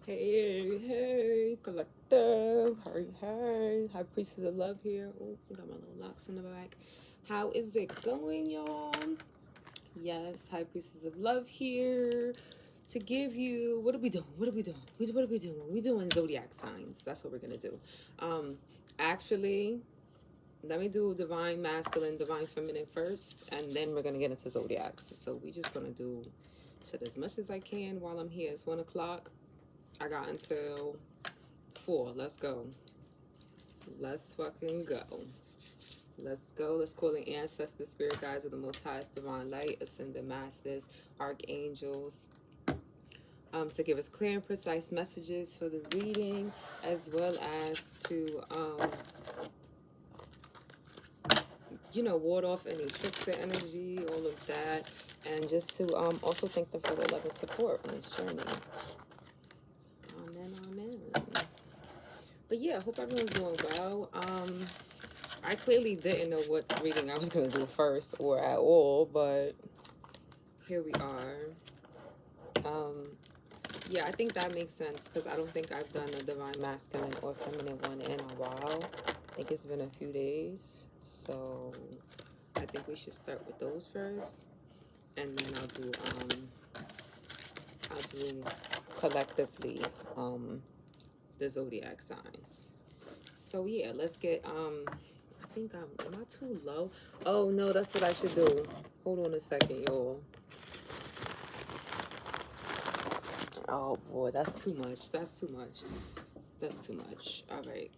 Hey, hey, collective. Hey, hey. High Priestess of Love here. Oh, got my little locks in the back. How is it going, y'all? Yes, High Priestess of Love here to give you. What are we doing? What are we doing? What are we doing? We doing zodiac signs. That's what we're gonna do. Actually, let me do divine masculine, divine feminine first, and then we're gonna get into zodiacs. So we just gonna do shit as much as I can while I'm here. It's 1 o'clock. I got until 4. Let's go. Let's fucking go. Let's go. Let's call the ancestors, spirit guides of the most highest divine light, ascended masters, archangels, to give us clear and precise messages for the reading, as well as to ward off any trickster energy, all of that, and just to also thank them for their love and support on this journey. Amen, amen. But yeah, hope everyone's doing well. I clearly didn't know what reading I was going to do first or at all, but here we are. Yeah, I think that makes sense because I don't think I've done a divine masculine or feminine one in a while. I think it's been a few days, so I think we should start with those first, and then I'll do collectively the zodiac signs. So yeah, let's get I think am I too low? Oh no, that's what I should do. Hold on a second, y'all. Oh boy, that's too much. That's too much. That's too much. All right.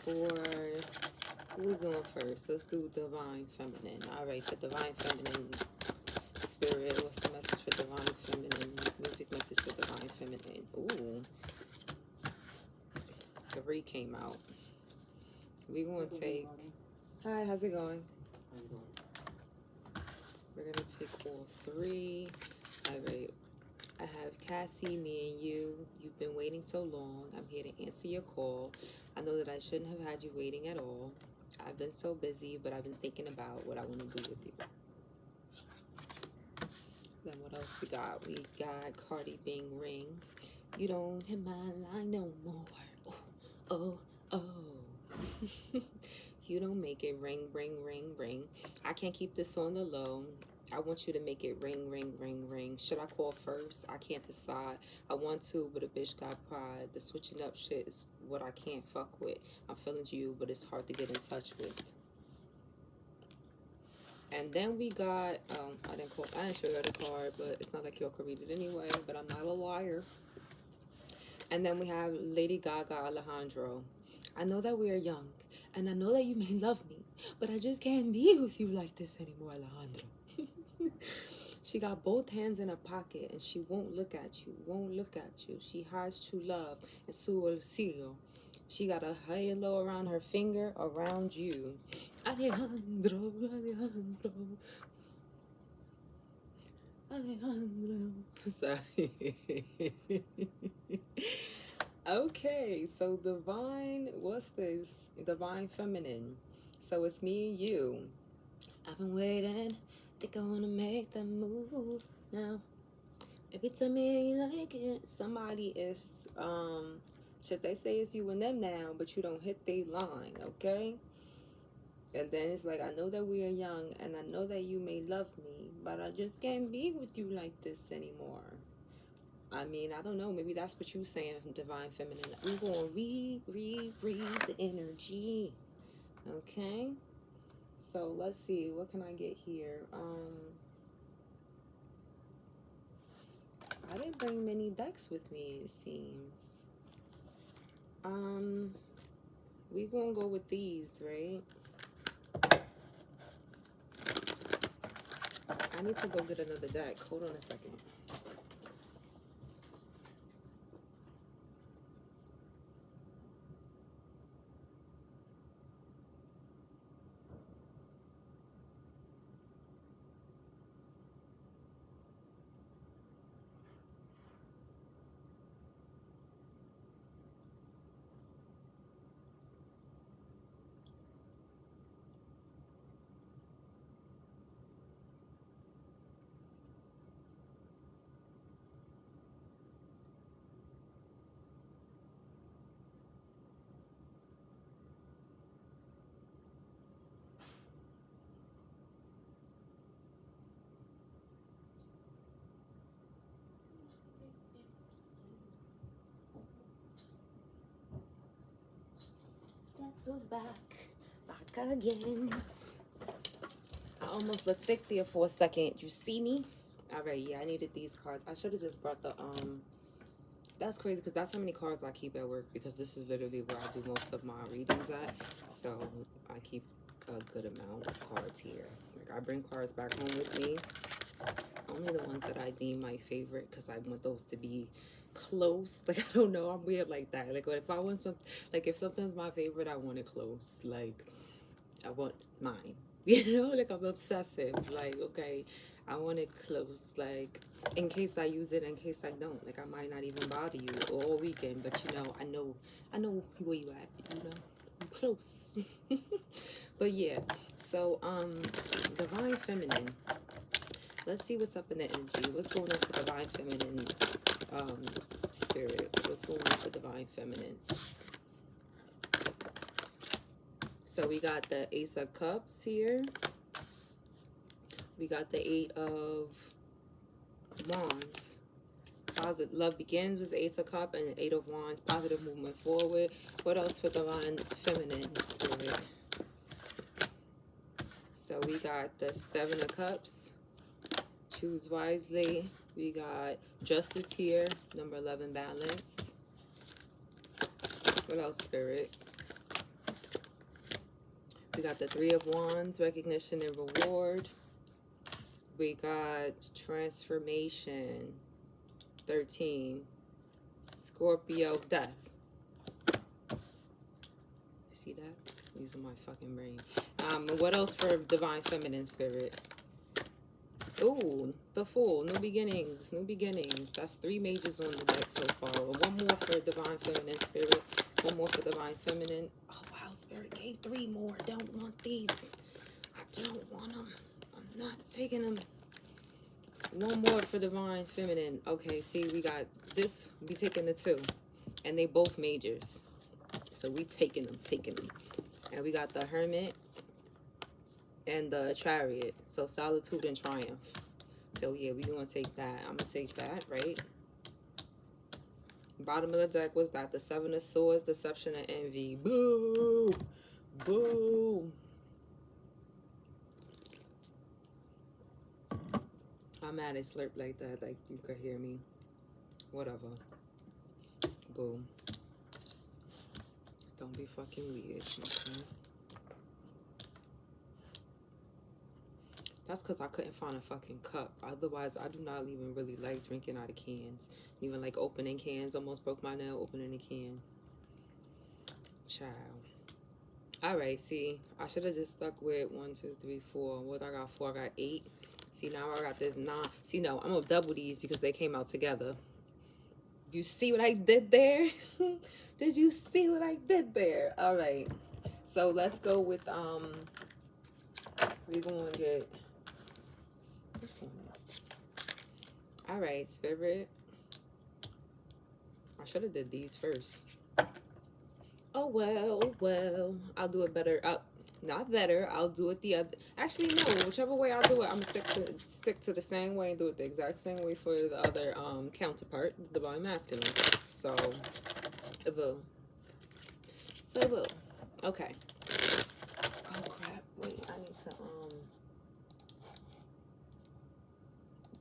All right. What we doing first? Let's do divine feminine. All right, the divine feminine spirit. What's the message for divine feminine? Music message for divine feminine. Ooh. 3 came out. We're going to take... Hi, how's it going? How you doing? We're going to take all 3. All right. I have Cassie, me and you. You've been waiting so long. I'm here to answer your call. I know that I shouldn't have had you waiting at all. I've been so busy, but I've been thinking about what I want to do with you. Then what else we got? We got Cardi Bing Ring. You don't hit my line no more. Oh, oh, oh. You don't make it ring, ring, ring, ring. I can't keep this on the low. I want you to make it ring, ring, ring, ring. Should I call first? I can't decide. I want to, but a bitch got pride. The switching up shit is what I can't fuck with. I'm feeling you, but it's hard to get in touch with. And then we got, I didn't show you the card, but it's not like y'all could read it anyway, but I'm not a liar. And then we have Lady Gaga Alejandro. I know that we are young, and I know that you may love me, but I just can't be with you like this anymore, Alejandro. She got both hands in her pocket, and she won't look at you, She hides true love in su bolsillo. She got a halo around her finger, around you. Alejandro, Alejandro. Alejandro. Sorry. Okay, so divine, what's this? Divine feminine. So it's me and you. I've been waiting. Think I wanna make that move now. Every time you like it, somebody is should they say it's you and them now, but you don't hit their line, okay? And then it's like, I know that we are young, and I know that you may love me, but I just can't be with you like this anymore. I mean, I don't know. Maybe that's what you're saying, divine feminine. We're going to read the energy. Okay? So let's see. What can I get here? I didn't bring many decks with me, it seems. We're going to go with these, right? I need to go get another deck. Hold on a second. Crystal's back again. I almost looked thick there for a second. You see me? All right, yeah, I needed these cards. I should have just brought the that's crazy because that's how many cards I keep at work, because this is literally where I do most of my readings at. So I keep a good amount of cards here. Like, I bring cards back home with me. Only the ones that I deem my favorite, because I want those to be close. Like, I don't know, I'm weird like that. Like, if I want some, like, if something's my favorite, I want it close. Like, I want mine. You know, like, I'm obsessive. Like, okay, I want it close. Like, in case I use it, in case I don't. Like, I might not even bother you all weekend, but you know, I know where you at. You know, I'm close. But yeah, so Divine Feminine. Let's see what's up in the energy. What's going on for Divine Feminine spirit? What's going on for Divine Feminine? So we got the Ace of Cups here. We got the Eight of Wands. Positive love begins with Ace of Cups and Eight of Wands. Positive movement forward. What else for Divine Feminine spirit? So we got the Seven of Cups. Choose wisely. We got Justice here. Number 11, balance. What else, spirit? We got the Three of Wands, recognition and reward. We got transformation, 13. Scorpio, death. See that? I'm using my fucking brain. What else for Divine Feminine spirit? Ooh, the Fool, new beginnings, new beginnings. That's 3 majors on the deck so far. One more for Divine Feminine spirit. One more for Divine Feminine. Oh wow, spirit gave 3 more. Don't want these. I don't want them. I'm not taking them. One more for Divine Feminine. Okay, see, we got this. We taking the 2, and they both majors. So we taking them. And we got the Hermit and the Chariot. So solitude and triumph. So yeah, we gonna take that. I'm gonna take that, right? Bottom of the deck was that the Seven of Swords, deception and envy. Boo! Boo! I'm mad it slurped like that, like you could hear me. Whatever. Boom. Don't be fucking weird, okay? That's because I couldn't find a fucking cup. Otherwise, I do not even really like drinking out of cans. Even like opening cans. Almost broke my nail opening a can. Child. Alright, see. I should have just stuck with 1, 2, 3, 4. What I got? 4. I got 8. See, now I got this 9. See, no. I'm going to double these because they came out together. You see what I did there? Did you see what I did there? Alright. So, let's go with, we're going to get this one. Alright, spirit. I should have did these first. Oh well. I'll do it better. Not better. I'll do it the other. Actually, no. Whichever way I do it, I'm gonna stick to the same way and do it the exact same way for the other counterpart, the Divine Masculine. So, boo. So boo. Okay. Oh crap. Wait. I need to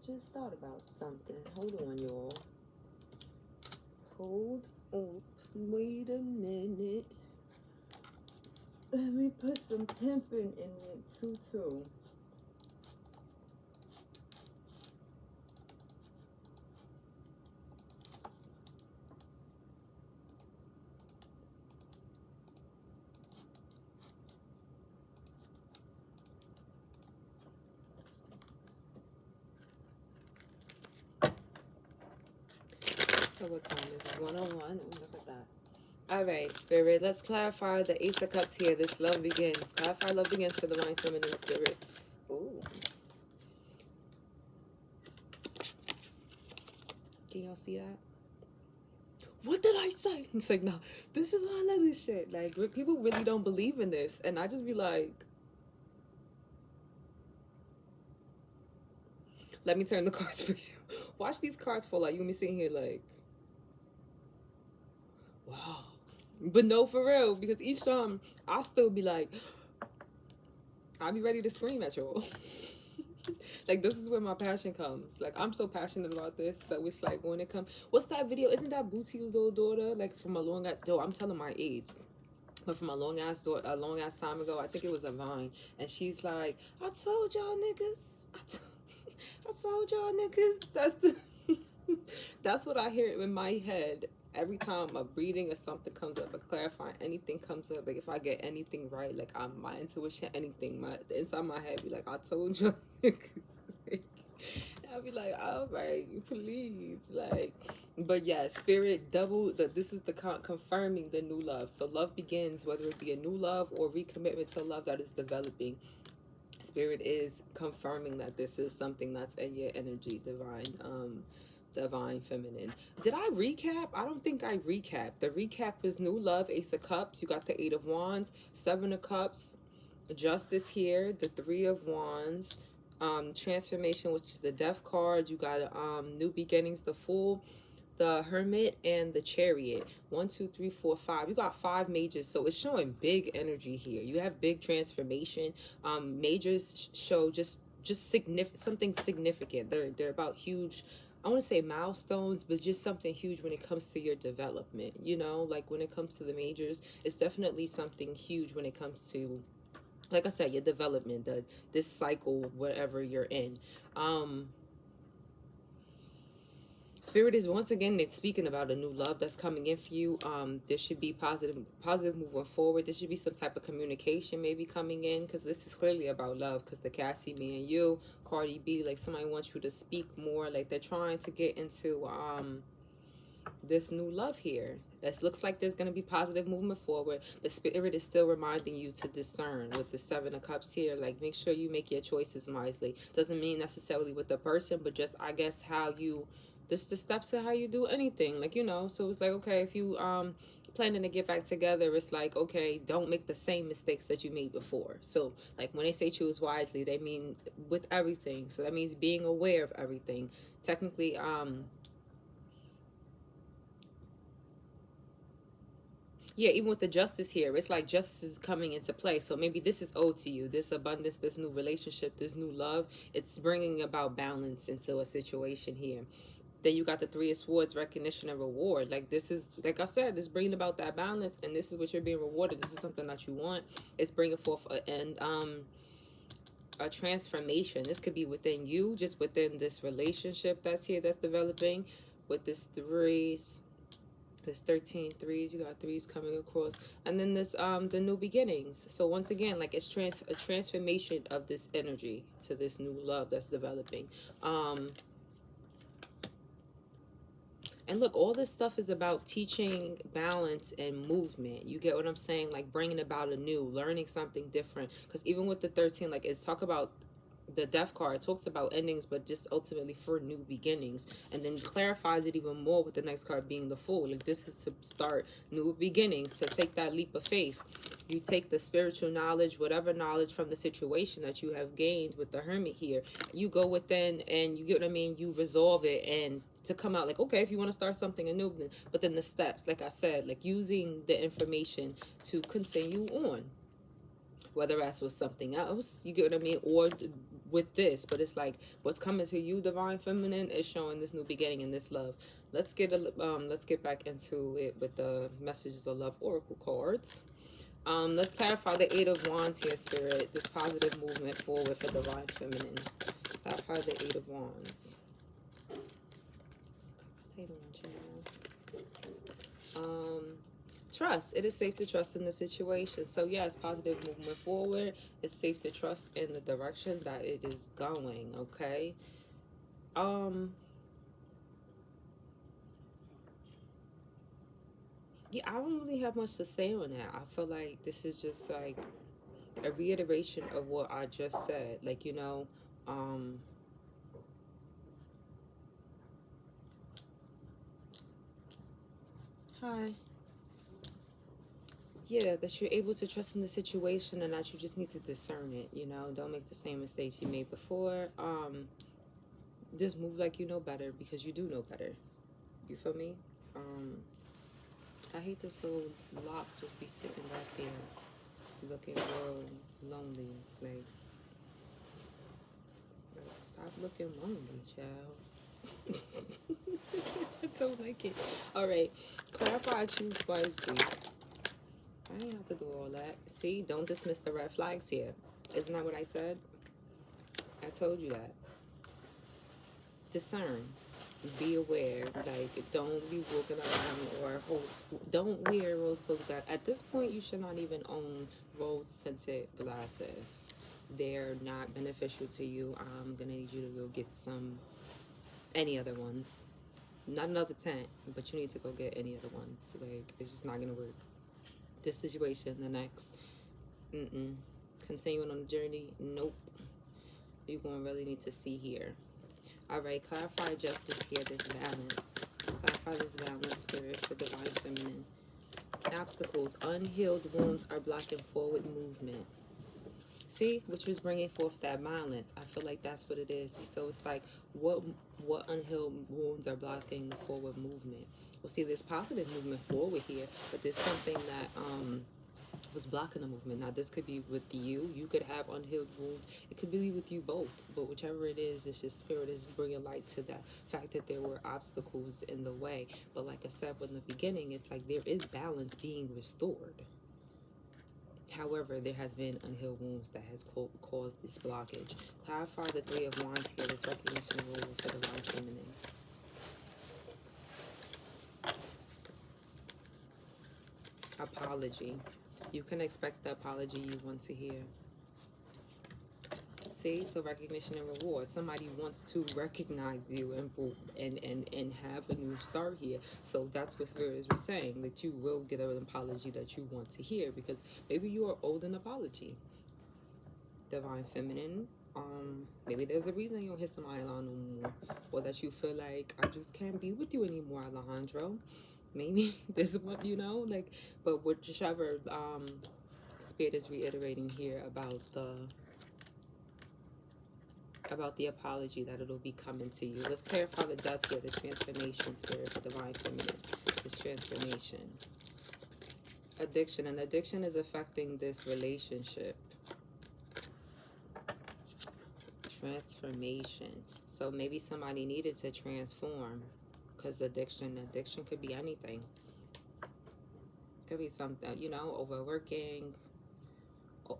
just thought about something. Hold on, y'all. Hold on. Wait a minute. Let me put some pimping in it too. So what time is it? 1:01. Look at that. All right, spirit. Let's clarify the Ace of Cups here. This love begins. Clarify love begins for the Divine Feminine spirit. Ooh. Can y'all see that? What did I say? It's like, no, this is why I love this shit. Like, people really don't believe in this. And I just be like, let me turn the cards for you. Watch these cards fall out. You gonna be sitting here like, wow. But no, for real, because each time I'll still be like, I'll be ready to scream at y'all. Like, this is where my passion comes. Like, I'm so passionate about this. So it's like, when it comes, what's that video? Isn't that Bootie's little daughter? Like, from a long, I'm telling my age. But from a long ass time ago, I think it was a Vine, and she's like, "I told y'all niggas, I told y'all niggas." That's the, that's what I hear in my head every time a reading or something comes up, or clarifying anything comes up. Like, if I get anything right, like, my intuition, anything, the inside my head be like, "I told y'all niggas." I'll be like, all right, please, like, but yeah, spirit double. This is the confirming the new love. So love begins, whether it be a new love or recommitment to love that is developing. Spirit is confirming that this is something that's in your energy, divine feminine. Did I recap? I don't think I recapped. The recap is new love, Ace of Cups. You got the Eight of Wands, Seven of Cups, Justice here, the Three of Wands. Transformation, which is the Death card. You got new beginnings, the Fool, the Hermit, and the Chariot. 1, 2, 3, 4, 5. You got 5 majors, so it's showing big energy here. You have big transformation. Majors show just something significant. They're about huge, I want to say milestones, but just something huge when it comes to your development. You know, like when it comes to the majors, it's definitely something huge when it comes to, like I said, your development, this cycle, whatever you're in. Spirit is once again, it's speaking about a new love that's coming in for you. There should be positive moving forward. There should be some type of communication maybe coming in, because this is clearly about love. Because the Cassie, me and you, Cardi B, like somebody wants you to speak more. Like they're trying to get into this new love here. It looks like there's going to be positive movement forward. The spirit is still reminding you to discern with the Seven of Cups here. Like, make sure you make your choices wisely. Doesn't mean necessarily with the person, but just, I guess, how you, this the steps of how you do anything. Like, you know, so it's like, okay, if you planning to get back together, it's like, okay, don't make the same mistakes that you made before. So like when they say choose wisely, they mean with everything. So that means being aware of everything. Technically, yeah, even with the justice here, it's like justice is coming into play. So maybe this is owed to you, this abundance, this new relationship, this new love. It's bringing about balance into a situation here. Then you got the Three of Swords, recognition and reward. Like this is, like I said, this bringing about that balance, and this is what you're being rewarded. This is something that you want. It's bringing forth a transformation. This could be within you, just within this relationship that's here, that's developing with this threes. There's 13 threes. You got threes coming across, and then this the new beginnings. So once again, like it's a transformation of this energy to this new love that's developing. And look, all this stuff is about teaching balance and movement. You get what I'm saying? Like bringing about a new, learning something different. Because even with the 13, like it's talk about the Death card, talks about endings, but just ultimately for new beginnings, and then clarifies it even more with the next card being the Fool. Like this is to start new beginnings, to take that leap of faith. You take the spiritual knowledge, whatever knowledge from the situation that you have gained with the Hermit here, you go within and you get what I mean, you resolve it, and to come out like, okay, if you want to start something anew, but then the steps, like I said, like using the information to continue on, whether that's with something else, you get what I mean, or with this. But it's like what's coming to you, divine feminine, is showing this new beginning and this love. Let's get back into it with the messages of love oracle cards. Let's clarify the Eight of Wands here, Spirit. This positive movement forward for divine feminine. Clarify the Eight of Wands. Trust. It is safe to trust in the situation. So yes, positive movement forward. It's safe to trust in the direction that it is going. Okay. Yeah, I don't really have much to say on that. I feel like this is just like a reiteration of what I just said. Like, you know, hi. Yeah, that you're able to trust in the situation, and that you just need to discern it, you know. Don't make the same mistakes you made before. Just move like you know better, because you do know better. You feel me? I hate this little lock just be sitting right there, looking real lonely. Like stop looking lonely, child. I don't like it. All right, clarify, choose wisely. I ain't have to do all that. See, don't dismiss the red flags here. Isn't that what I said? I told you that. Discern. Be aware. Like, don't be walking around or don't wear rose-colored glasses. At this point, you should not even own rose-tinted glasses. They're not beneficial to you. I'm gonna need you to go get any other ones. Not another tent, but you need to go get any other ones. Like, it's just not gonna work. This situation, the next, continuing on the journey, nope. You're gonna really need to see here. All right, clarify justice here, this balance. Clarify this balance, spirit, for divine feminine. Obstacles, unhealed wounds are blocking forward movement. See, which was bringing forth that balance. I feel like that's what it is. So it's like, what unhealed wounds are blocking the forward movement? Well, see, there's positive movement forward here, but there's something that was blocking the movement. Now, this could be with you. You could have unhealed wounds. It could be with you both. But whichever it is, it's just spirit is bringing light to that fact that there were obstacles in the way. But like I said in the beginning, it's like there is balance being restored. However, there has been unhealed wounds that has caused this blockage. Clarify the Three of Wands here, this recognition rule for the divine feminine. Apology. You can expect the apology you want to hear. See, so recognition and reward. Somebody wants to recognize you and have a new start here. So that's what Spirit is saying, that you will get an apology that you want to hear, because maybe you are owed an apology. Divine feminine. Maybe there's a reason you don't hit somebody on no more, or that you feel like I just can't be with you anymore, Alejandro. Maybe this is what like, but whichever Spirit is reiterating here about the apology that it'll be coming to you. Let's clarify the death here, the transformation, Spirit, the divine feminine, this transformation. Addiction, and addiction is affecting this relationship. Transformation. So maybe somebody needed to transform, because addiction could be anything. Could be something, overworking,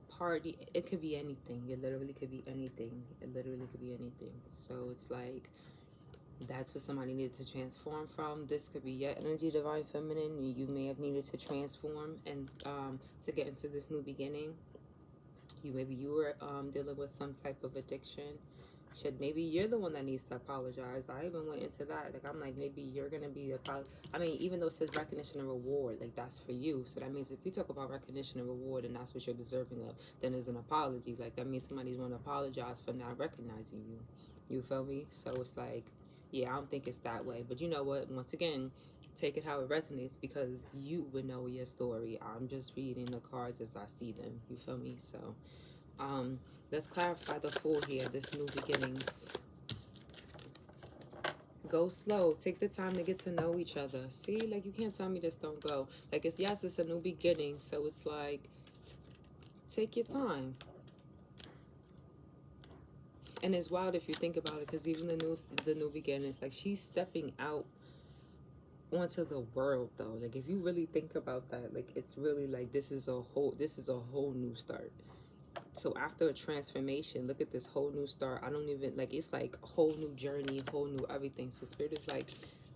party. It could be anything. It literally could be anything. It literally could be anything. So it's like, that's what somebody needed to transform from. This could be your energy, divine feminine. You may have needed to transform and to get into this new beginning. Maybe you were dealing with some type of addiction. Maybe you're the one that needs to apologize. I even went into that. Like, I'm like, maybe you're going to be even though it says recognition and reward, like, that's for you. So that means if you talk about recognition and reward and that's what you're deserving of, then there's an apology. Like, that means somebody's going to apologize for not recognizing you. You feel me? So it's like, yeah, I don't think it's that way. But you know what? Once again, take it how it resonates, because you would know your story. I'm just reading the cards as I see them. You feel me? So let's clarify the Fool here, this new beginnings. Go slow. Take the time to get to know each other. See, like, you can't tell me this don't go. Like, it's a new beginning. So it's like, take your time. And it's wild if you think about it, because even the new beginnings, like, she's stepping out onto the world, though. Like, if you really think about that, like, it's really like this is a whole new start. So after a transformation, look at this whole new start. I don't even, like, it's like a whole new journey, whole new everything. So Spirit is like,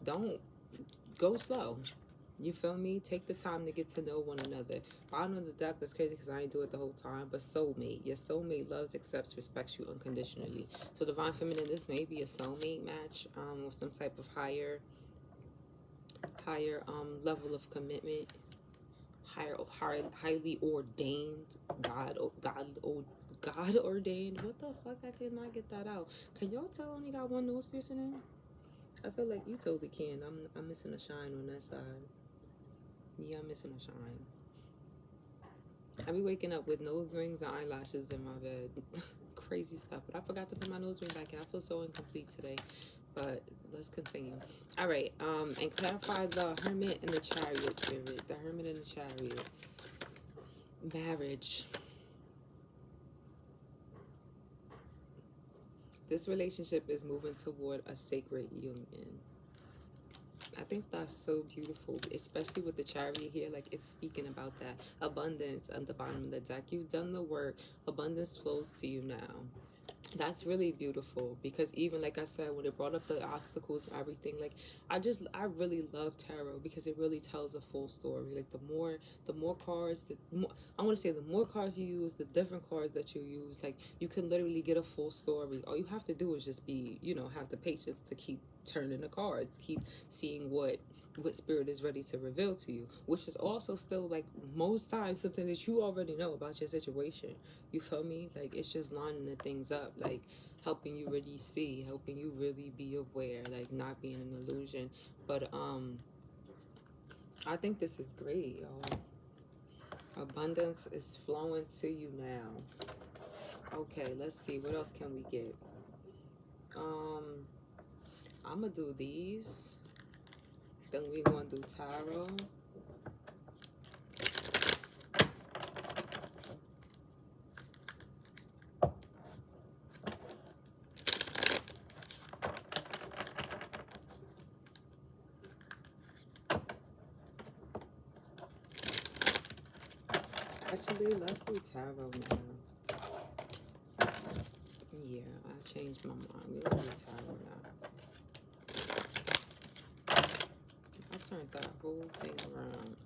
don't go slow. You feel me? Take the time to get to know one another. Bottom of the deck, that's crazy because I ain't do it the whole time. But soulmate. Your soulmate loves, accepts, respects you unconditionally. So divine feminine, this may be a soulmate match with some type of higher level of commitment. Highly ordained, God ordained. What the fuck? I could not get that out. Can y'all tell I only got one nose piercing in? I feel like you totally can. I'm missing a shine on that side. Yeah, I'm missing a shine. I be waking up with nose rings and eyelashes in my bed. Crazy stuff. But I forgot to put my nose ring back in. I feel so incomplete today. but let's continue. All right, and clarify the Hermit and the Chariot spirit. The Hermit and the Chariot. Marriage. This relationship is moving toward a sacred union. I think that's so beautiful, especially with the Chariot here. Like, it's speaking about that abundance on the bottom of the deck. You've done the work. Abundance flows to you now. That's really beautiful, because even like I said, when it brought up the obstacles and everything, like I really love tarot because it really tells a full story. Like the more cards, I want to say the more cards you use, the different cards that you use, like you can literally get a full story. All you have to do is just be, have the patience to keep turning the cards, keep seeing what spirit is ready to reveal to you, which is also still, like, most times something that you already know about your situation. You feel me? Like, it's just lining the things up, like helping you really see, helping you really be aware, like not being an illusion. But I think this is great, y'all. Abundance is flowing to you now. Okay, let's see, what else can we get? I'm gonna do these, then we're gonna do tarot. Actually, let's do tarot now. Yeah, I changed my mind. We're gonna do tarot now. I turned that whole thing around.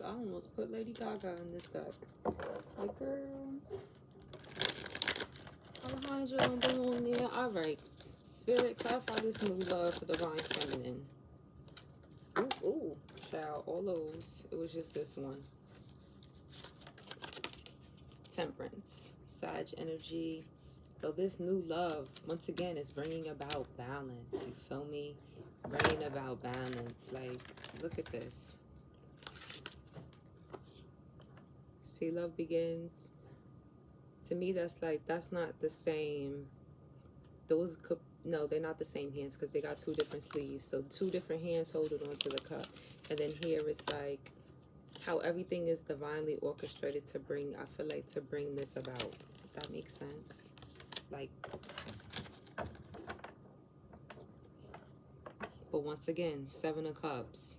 I almost put Lady Gaga in this deck. Like, girl, Alejandro don't belong there. All right, Spirit, clarify this new love for divine feminine. Ooh, child, all those. It was just this one. Temperance, Sag energy. So this new love, once again, is bringing about balance. You feel me? Bringing about balance. Like, look at this. See, love begins. To me, that's not the same. Those could, no, they're not the same hands, because they got two different sleeves. So two different hands holding onto the cup. And then here it's like how everything is divinely orchestrated to bring, I feel like, to bring this about. Does that make sense? Like, but once again, Seven of Cups.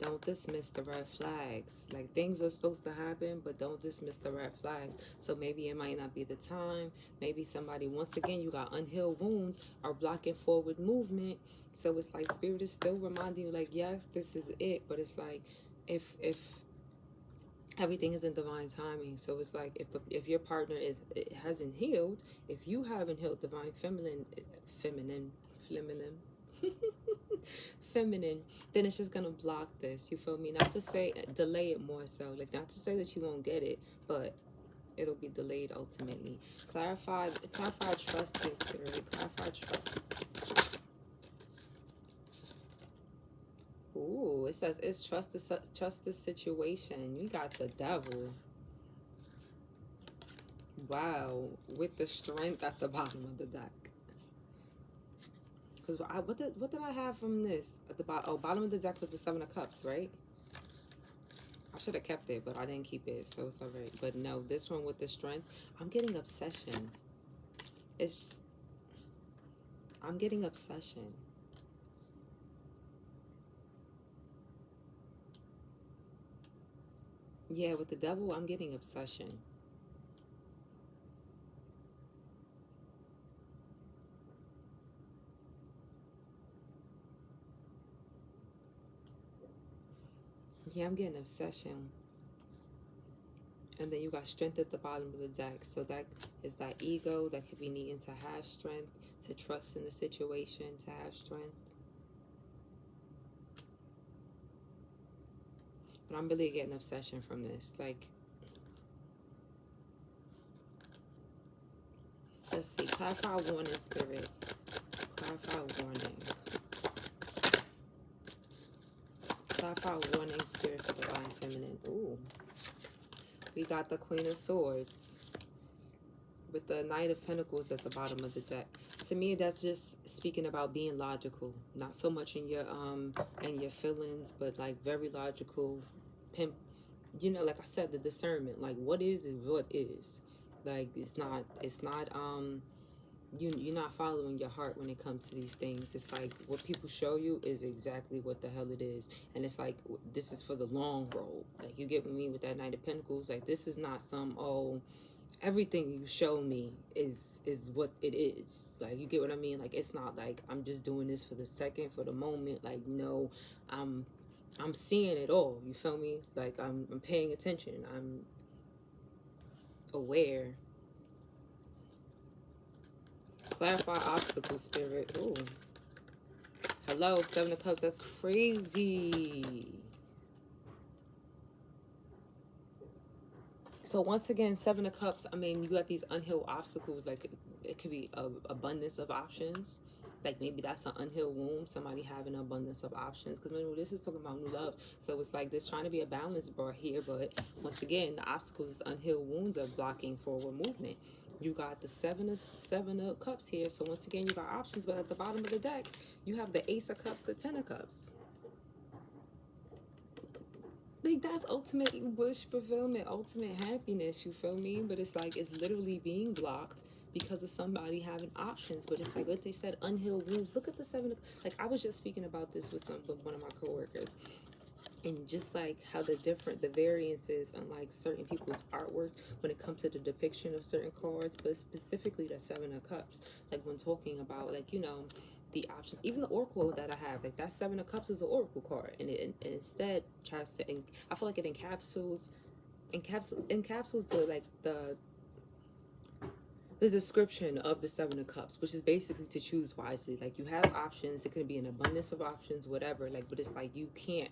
Don't dismiss the red flags. Like, things are supposed to happen, but don't dismiss the red flags. So maybe it might not be the time. Maybe somebody, once again, you got unhealed wounds, are blocking forward movement. So it's like Spirit is still reminding you, like, yes, this is it. But it's like, if everything is in divine timing. So it's like, if your partner hasn't healed, if you haven't healed divine feminine, feminine, then it's just gonna block this. You feel me? Not to say delay it, more so, like, not to say that you won't get it, but it'll be delayed ultimately. Clarify trust in Spirit. Clarify trust. Ooh, it says it's trust the situation. You got the Devil. Wow, with the Strength at the bottom of the deck. Because what did I have from this at the bottom? Oh, bottom of the deck was the Seven of Cups, right? I should have kept it, but I didn't keep it, so it's all right. But no, this one with the Strength, I'm getting obsession. I'm getting obsession. Yeah, with the Devil, I'm getting obsession. Yeah, I'm getting obsession. And then you got Strength at the bottom of the deck. So that is that ego that could be needing to have strength, to trust in the situation, to have strength. But I'm really getting obsession from this. Like, let's see. Clarify warning, spirit. Clarify warning. Clarify warning, spirit for divine feminine. Ooh. We got the Queen of Swords with the Knight of Pentacles at the bottom of the deck. To me, that's just speaking about being logical, not so much in your feelings, but like very logical. You know, like I said, the discernment, like what is what is. Like you're not following your heart when it comes to these things. It's like what people show you is exactly what the hell it is, and it's like this is for the long road. Like, you get with me with that Knight of Pentacles. Like, this is not some everything you show me is what it is. Like, you get what I mean? Like, it's not like I'm just doing this for the second, for the moment. Like, no, I'm seeing it all. You feel me? Like, I'm paying attention. I'm aware. Clarify obstacle, spirit. Ooh. Hello, Seven of Cups. That's crazy. So once again, Seven of Cups, I mean, you got these unhealed obstacles. Like, it could be a abundance of options. Like, maybe that's an unhealed wound, somebody having an abundance of options. Because remember, this is talking about new love. So it's like there's trying to be a balance brought here. But once again, the obstacles is unhealed wounds are blocking forward movement. You got the seven of Cups here. So once again, you got options. But at the bottom of the deck, you have the Ace of Cups, the Ten of Cups. Like, that's ultimate wish fulfillment, ultimate happiness, you feel me? But it's like, it's literally being blocked because of somebody having options. But it's like what they said, unhealed wounds. Look at the seven. Like, I was just speaking about this with one of my coworkers, and just like how the variances on like certain people's artwork when it comes to the depiction of certain cards, but specifically the Seven of Cups. Like, when talking about, like, you know, the options, even the oracle that I have, like that Seven of Cups is an oracle card, and it instead tries to, I feel like it encapsulates the description of the Seven of Cups, which is basically to choose wisely. Like, you have options, it could be an abundance of options, whatever. Like, but it's like you can't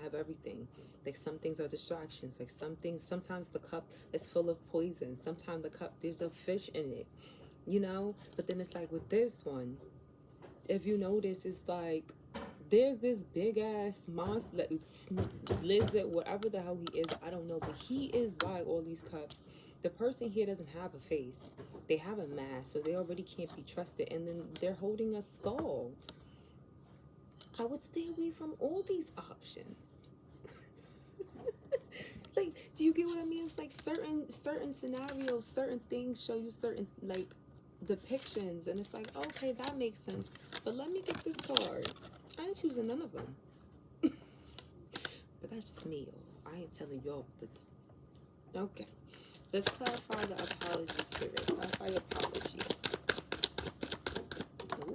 have everything. Like, some things are distractions. Like, some things, sometimes the cup is full of poison. Sometimes the cup, there's a fish in it, you know. But then it's like with this one, if you notice, it's like there's this big ass monster, like lizard, whatever the hell he is, I don't know, but he is by all these cups. The person here doesn't have a face. They have a mask, so they already can't be trusted. And then they're holding a skull. I would stay away from all these options. Like, do you get what I mean? It's like certain scenarios, certain things show you certain, like, depictions, and it's like, okay, that makes sense. But let me get this card. I ain't choosing none of them. But that's just me, y'all. I ain't telling y'all what to do. Okay. Let's clarify the apology, spirit. Clarify your apology. Ooh.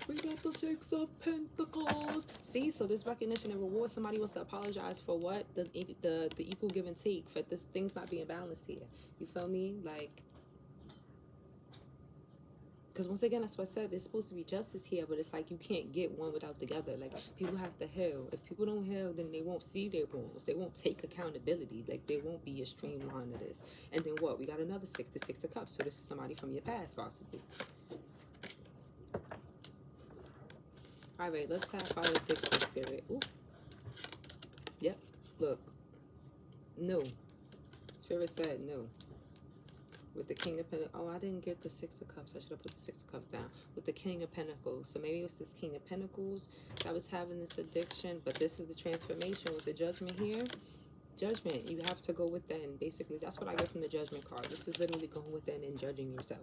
We got the Six of Pentacles. See, so this recognition and reward, somebody wants to apologize for what? The equal give and take, for this thing's not being balanced here. You feel me? Like, because once again, that's what I said, there's supposed to be justice here, but it's like you can't get one without the other. Like, people have to heal. If people don't heal, then they won't see their wrongs. They won't take accountability. Like, there won't be a streamline of this. And then what? We got another Six, the Six of Cups. So this is somebody from your past, possibly. All right, let's clarify the addiction, spirit. Ooh. Yep. Look. No. Spirit said no. With the King of Pentacles. Oh, I didn't get the Six of Cups. I should have put the Six of Cups down. With the King of Pentacles. So maybe it was this King of Pentacles that was having this addiction. But this is the transformation with the Judgment here. Judgment. You have to go within. Basically, that's what I get from the Judgment card. This is literally going within and judging yourself.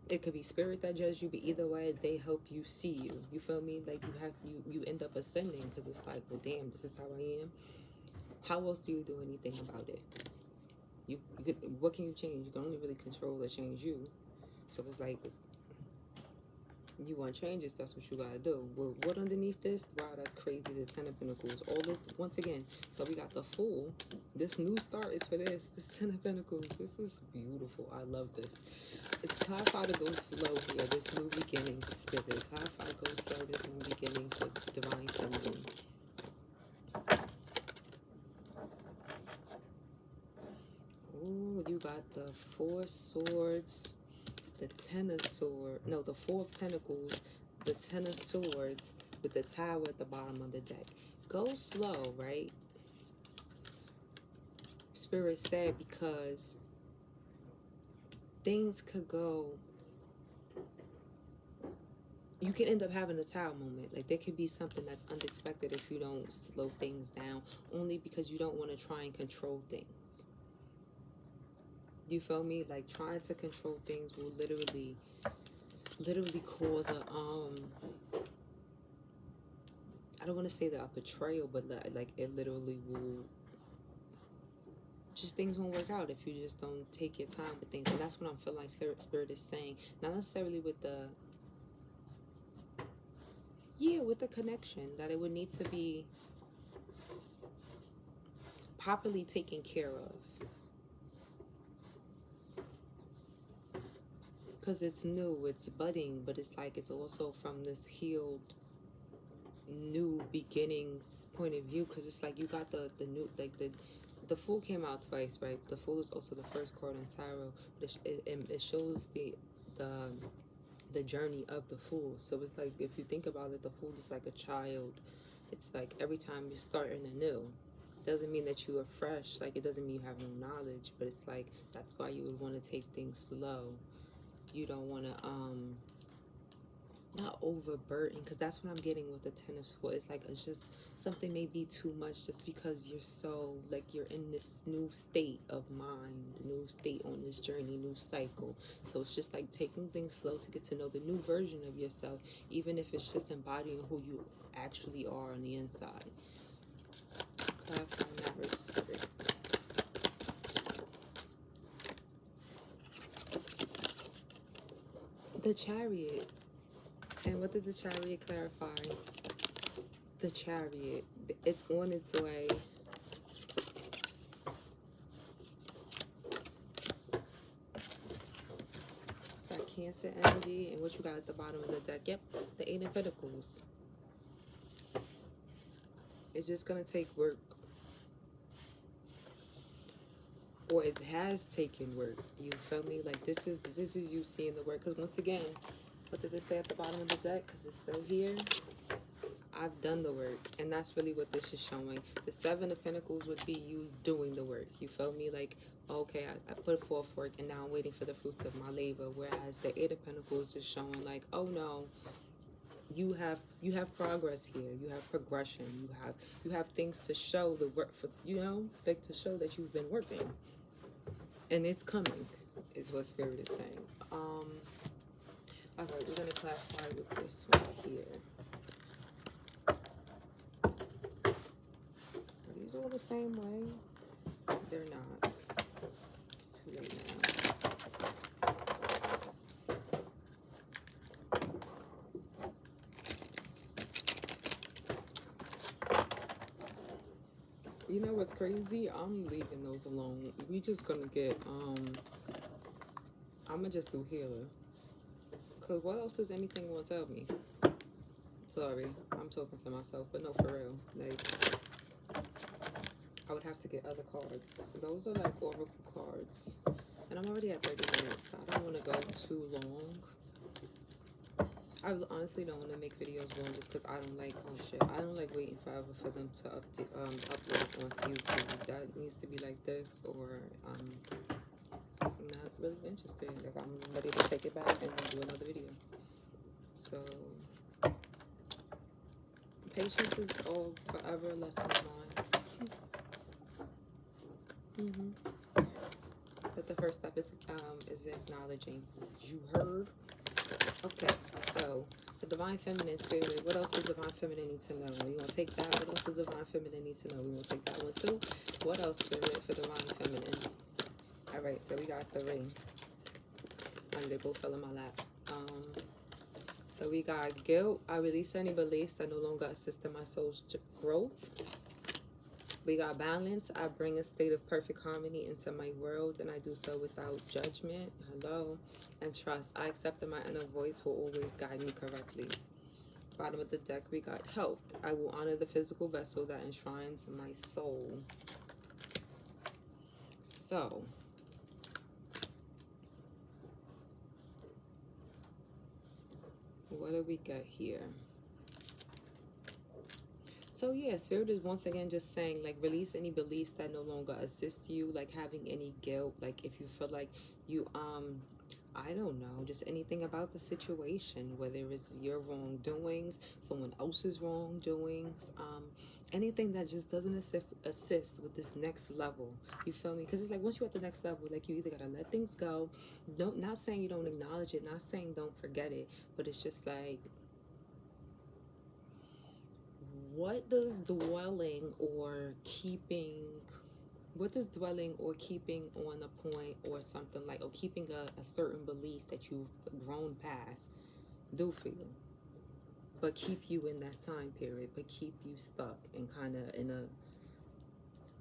It could be spirit that judge you, but either way, they help you see you. You feel me? Like, you end up ascending, because it's like, well, damn, this is how I am. How else do you do anything about it? You could, what can you change? You can only really control or change you. So it's like, you want changes, that's what you gotta do. Well, what underneath this? Wow, that's crazy. The Ten of Pentacles. All this, once again. So we got the Fool. This new start is for this. The Ten of Pentacles. This is beautiful. I love this. Clarify to go slow here. This new beginning, spirit. Clarify to go slow. This new beginning for divine feminine. Ooh, you got the 4 swords, the 10 of swords. No, the 4 of pentacles, the 10 of swords, with the tower at the bottom of the deck. Go slow, right? Spirit said because things could go, you can end up having a tower moment. Like there could be something that's unexpected if you don't slow things down, only because you don't want to try and control things. You feel me? Like trying to control things will literally cause a I don't want to say that a betrayal, but like it literally will, just things won't work out if you just don't take your time with things. And that's what I'm feeling like spirit is saying. Not necessarily with the, yeah, with the connection, that it would need to be properly taken care of. Because it's new, it's budding, but it's like it's also from this healed new beginnings point of view. Because it's like you got the new, like the Fool came out twice, right? The Fool is also the first card in tarot, but it shows the journey of the Fool. So it's like, if you think about it, the Fool is like a child. It's like every time you're starting anew. Doesn't mean that you are fresh, like it doesn't mean you have no knowledge, but it's like that's why you would want to take things slow. You don't want to not overburden, because that's what I'm getting with the 10 of swords. It's like it's just something may be too much just because you're so, like, you're in this new state of mind, new state on this journey, new cycle. So it's just like taking things slow to get to know the new version of yourself, even if it's just embodying who you actually are on the inside. Clarifying that with spirit. The Chariot. And what did the Chariot clarify? The Chariot. It's on its way. It's that Cancer energy. And what you got at the bottom of the deck? Yep, the 8 of Pentacles. It's just going to take work. Or it has taken work. You feel me? Like this is you seeing the work. Because once again, what did it say at the bottom of the deck? Because it's still here. I've done the work, and that's really what this is showing. The 7 of Pentacles would be you doing the work. You feel me? Like, okay, I put forth work, and now I'm waiting for the fruits of my labor. Whereas the 8 of Pentacles is showing like, oh no, you have progress here. You have progression. You have things to show the work for. You know, like to show that you've been working, and it's coming. Is what Spirit is saying. Okay, we're gonna clarify with this one here. Are these all the same way? They're not. It's too late now. You know what's crazy? I'm leaving those alone. We just gonna get, I'm gonna just do healer. Cause what else does anything want to tell me? Sorry, I'm talking to myself, but no, for real. Like, I would have to get other cards. Those are like oracle cards. And I'm already at 30 minutes, so I don't want to go too long. I honestly don't want to make videos long just because I don't like, oh shit, I don't like waiting forever for them to upload onto YouTube. That needs to be like this, or I'm not really interested. Like, I'm ready to take it back and do another video. So, patience is all forever a lesson of mine. But the first step is acknowledging. You heard? Okay, so the Divine Feminine Spirit, what else does Divine Feminine need to know? We want to take that. What else does Divine Feminine need to know? We want to take that one too. What else, Spirit, for Divine Feminine? Alright, so we got the ring. They both fell in my lap. So we got guilt. I release any beliefs that no longer assist in my soul's growth. We got balance. I bring a state of perfect harmony into my world, and I do so without judgment. Hello. and trust. I accept that my inner voice will always guide me correctly. Bottom of the deck, we got health. I will honor the physical vessel that enshrines my soul. So, what do we got here? So yeah, Spirit is once again just saying, like, release any beliefs that no longer assist you, like having any guilt, like if you feel like you I don't know, just anything about the situation, whether it's your wrongdoings, someone else's wrongdoings, anything that just doesn't assist with this next level. You feel me? Because it's like once you're at the next level, like you either gotta let things go. Don't, not saying you don't acknowledge it, not saying don't forget it, but it's just like, what does dwelling or keeping on a point or something like, or keeping a certain belief that you've grown past do for you? But keep you in that time period, but keep you stuck and kind of in a,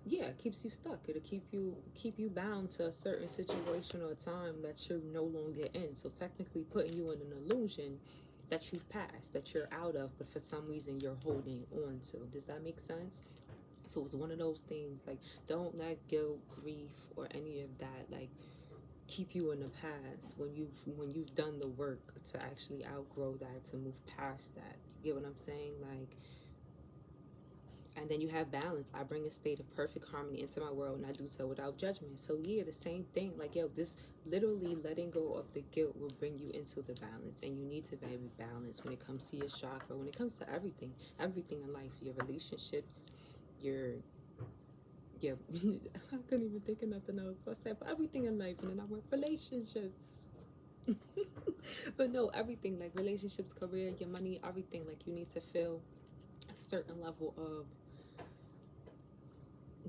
yeah, it keeps you stuck. It'll keep you bound to a certain situation or time that you're no longer in. So technically putting you in an illusion that you've passed, that you're out of, but for some reason you're holding on to. Does that make sense? So it's one of those things, like, don't let guilt, grief, or any of that, like, keep you in the past when you've done the work to actually outgrow that, to move past that. You get what I'm saying? Like, and then you have balance. I bring a state of perfect harmony into my world, and I do so without judgment. So yeah, the same thing. Like, yo, this literally letting go of the guilt will bring you into the balance, and you need to be balanced when it comes to your chakra, when it comes to everything in life, your relationships, your I couldn't even think of nothing else. I said everything in life, and then I went relationships. But no, everything, like relationships, career, your money, everything. Like, you need to feel a certain level of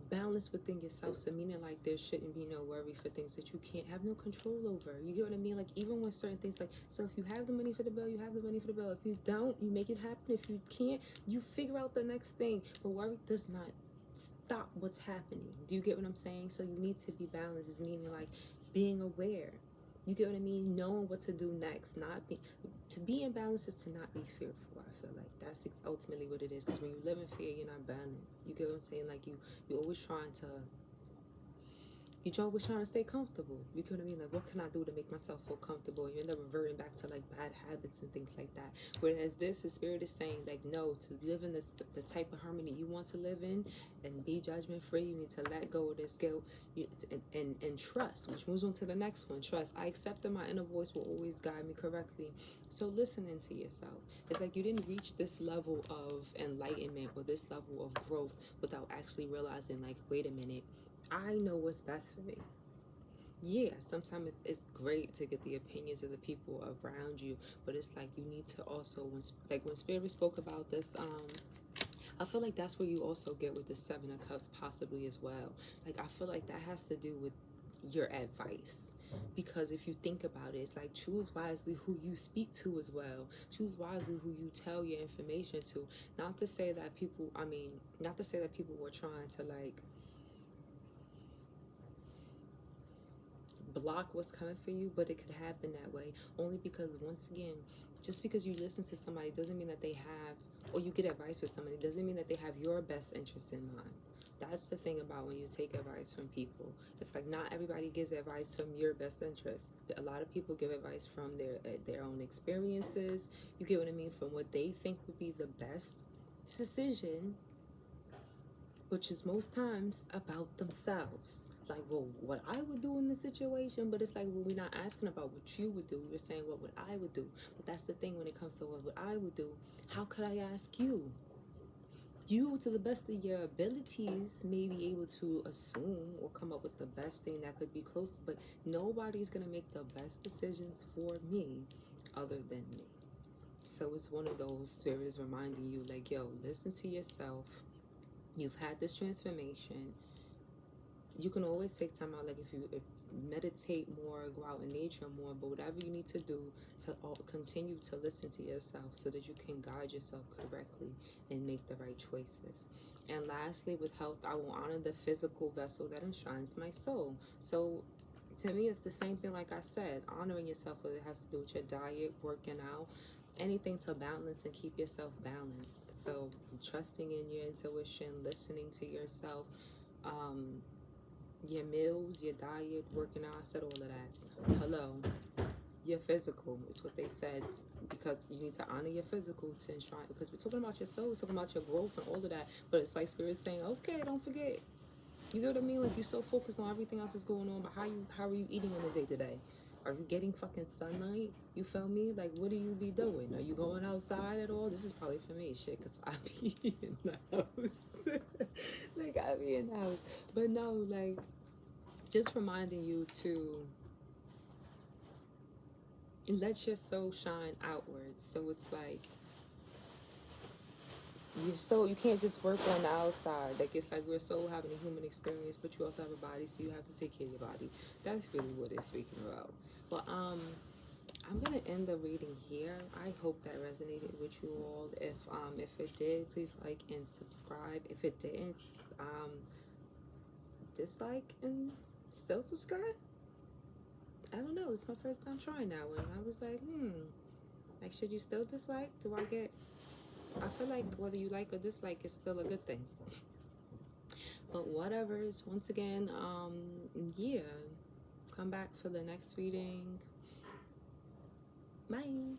balance within yourself. So meaning, like, there shouldn't be no worry for things that you can't have no control over. You get what I mean? Like, even when certain things, like, so if you have the money for the bill, you have the money for the bill. If you don't, you make it happen. If you can't, you figure out the next thing. But worry does not stop what's happening. Do you get what I'm saying? So you need to be balanced. It's meaning, like, being aware. You get what I mean? Knowing what to do next. To be in balance is to not be fearful. I feel like that's ultimately what it is. Because when you live in fear, you're not balanced. You get what I'm saying? Like, you're always trying to stay comfortable. You know what I mean? Like, what can I do to make myself feel comfortable? And you end up reverting back to, like, bad habits and things like that. Whereas the Spirit is saying, like, no, to live in the type of harmony you want to live in and be judgment free, you need to let go of this guilt and trust, which moves on to the next one. Trust. I accept that my inner voice will always guide me correctly. So listening to yourself. It's like you didn't reach this level of enlightenment or this level of growth without actually realizing, like, wait a minute, I know what's best for me. Yeah, sometimes it's great to get the opinions of the people around you, but it's like you need to also, when Spirit spoke about this, I feel like that's where you also get with the Seven of Cups possibly as well. Like, I feel like that has to do with your advice, because if you think about it, it's like, choose wisely who you speak to as well. Choose wisely who you tell your information to. Not to say that people were trying to, like, block what's coming for you, but it could happen that way only because, once again, just because you listen to somebody doesn't mean that they have, or you get advice with somebody doesn't mean that they have your best interest in mind. That's the thing about when you take advice from people. It's like, not everybody gives advice from your best interest. A lot of people give advice from their own experiences. You get what I mean? From what they think would be the best decision, which is most times about themselves. Like, well, what I would do in this situation, but it's like, well, we're not asking about what you would do. We're saying, what would I would do? But that's the thing when it comes to what would I would do. How could I ask you? You, to the best of your abilities, may be able to assume or come up with the best thing that could be close, but nobody's going to make the best decisions for me other than me. So it's one of those, Spirit is reminding you, like, yo, listen to yourself. You've had this transformation. You can always take time out, like, if meditate more, go out in nature more, but whatever you need to do to continue to listen to yourself so that you can guide yourself correctly and make the right choices. And lastly, with health, I will honor the physical vessel that enshrines my soul. So to me, it's the same thing. Like I said, honoring yourself, whether it has to do with your diet, working out, anything to balance and keep yourself balanced. So trusting in your intuition, listening to yourself, um, your meals, your diet, working out. I said all of that. Hello. Your physical, it's what they said, because you need to honor your physical to enshrine, because we're talking about your soul, we're talking about your growth and all of that, but it's like spirit saying, okay, don't forget. You know what I mean? Like, you're so focused on everything else that's going on, but how are you eating on the day to day? Are you getting fucking sunlight? You feel me? Like, what do you be doing? Are you going outside at all? This is probably for me, shit, because I be in the house. Like, I be in the house. But no, like, just reminding you to let your soul shine outwards. So it's like, your soul, you can't just work on the outside. Like, it's like we're soul having a human experience, but you also have a body, so you have to take care of your body. That's really what it's speaking about. But I'm gonna end the reading here. I hope that resonated with you all. If it did, please like and subscribe. If it didn't, dislike and still subscribe. I don't know. It's my first time trying that one. I was like, should you still dislike? I feel like whether you like or dislike is still a good thing. But whatever's, once again, yeah. Come back for the next reading. Bye.